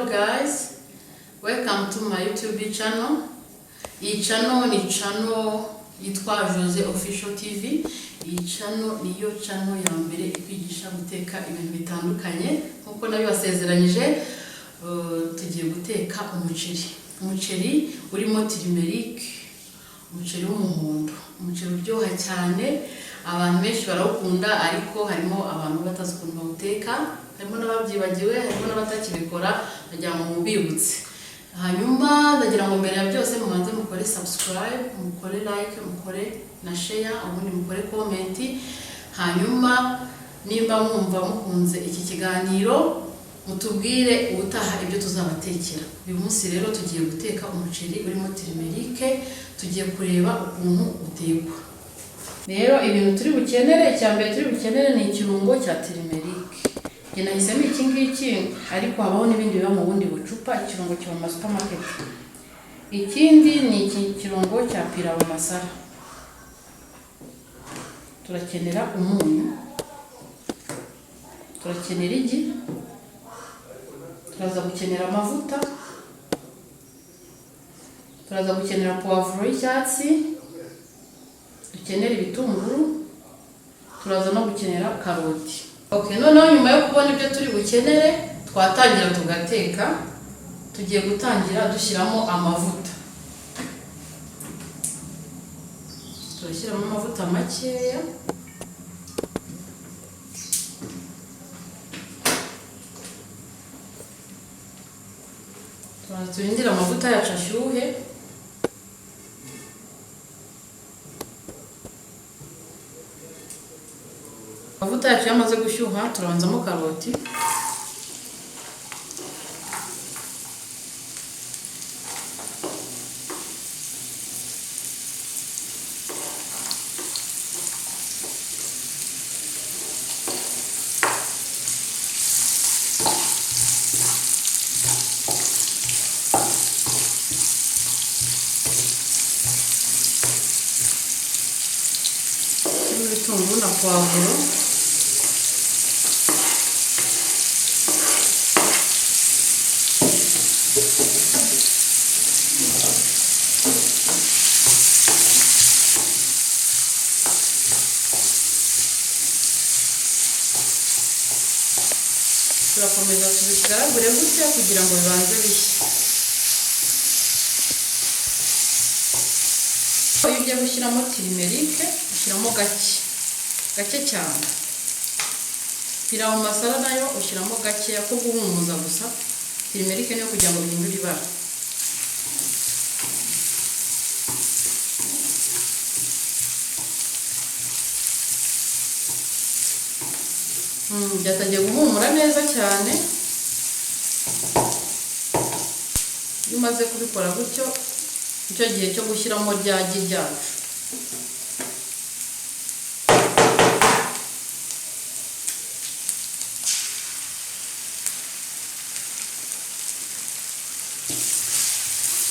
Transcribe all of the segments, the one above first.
guys, welcome to my YouTube channel. Iyi channel ni channel yitwa Jose Official TV. Iyi channel niyo channel ya mbere ikwigisha guteka ibintu bitandukanye nkuko nabibasezeranyije. Tugiye guteka umuceri urimo turmeric, umuceri w'umuhondo, umuceri uryoha cyane. Abantu benshi barawukunda ariko harimo abantu batazi ukuntu bawuteka, harimo n'ababyibagiwe, harimo n'abatakibikora bagira ngo mubibutse. Hanyuma ndagira ngo mbere ya byose mubanze mukore subscribe, mukore like, mukore na share, ubundi mukore comment. Hanyuma nimba mwumva mukunze iki kiganiro mutubwire ubutaha ibyo tuzabatekera. Uyu munsi rero tugiye guteka umuceri urimo turmeric, tugiye kureba ukuntu utekwa. Rero ibintu turi bukenere, cyambere turi bukenere ni ikirungo cya turmeric. Nahisemo iki ngiki ariko habaho n'ibindi biba mu bundi bucupa, ikirungo cyo mu supermarket. Ikindi ni iki kirungo cya pilau masala. Turakenera umunyu, turakenera igi, turaza gukenera amavuta, turaza gukenera poivre y'icyatsi, dukenera ibitunguru, turaza no gukenera karoti. Okay, noneho nyuma yo kubona ibyo turi bukenere, twatangira tugateka. Tugiye gutangira dushyiramo amavuta. Turashyiramo amavuta makeya. Turindira amavuta yacu ashyuhe. Amavuta yacu yamaze gushyuha, turabanzamo karoti. Ibitunguru na poivro. Turakomeza tubigaragure gutya kugira ngo bibanze bishye. Iyo ugiye gushyiramo turmeric, ushyiramo gake cyane. Pilau masala nayo ushyiramo gake ko guhumuza gusa. Turmeric niyo kugira ngo bihindure ibara. Byatangiye guhumura neza cyane. Iyo umaze kubikora gutyo, nicyo gihe cyo gushyiramo rya gi ryacu.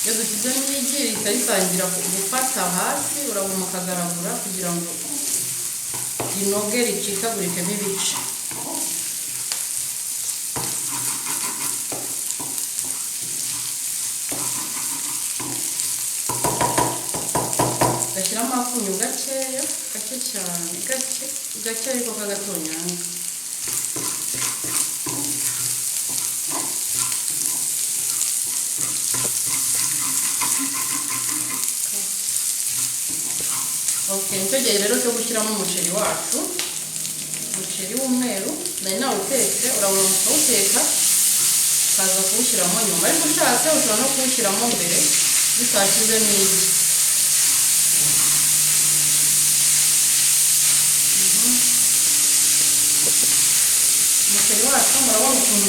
Iyo dushyizemo igi rihita ritangira gufata hasi, urabona ukagaragura kugira ngo rinoge ricikagurikemo ibice. Gashyiramo akunyu gakeya, gake cyane, gake ariko kagatonyanga. Okay, nicyo gihe rero cyo gushyiramo umuceri wacu. Umuceri w'umweru nari nawutetse, urabona ukawuteka ukaza kuwushyiramo nyuma, ariko ushatse ushobora no kuwushyiramo mbere bitashyizemo igi. Umuceri wacu murabona ukuntu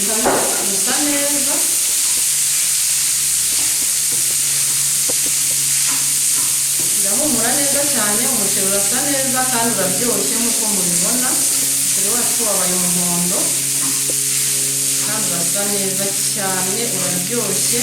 usa neza. Urahumura neza cyane, umuceri urasa neza kandi uraryoshye nk'uko mubibona. Umuceri wacu wabaye umuhondo kandi urasa neza cyane, uraryoshye.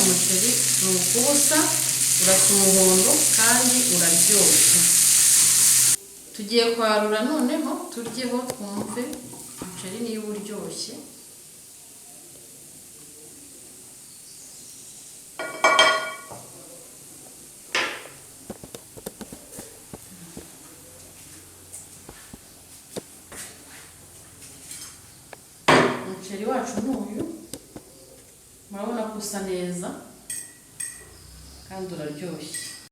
umuceri ni ukubusa, urasa umuhondo kandi uraryoshye. Tugiye kwarura noneho turyeho twumve umuceri niba uryoshye. Umuceri wacu ni uyu, murabona ko usa neza kandi uraryoshye.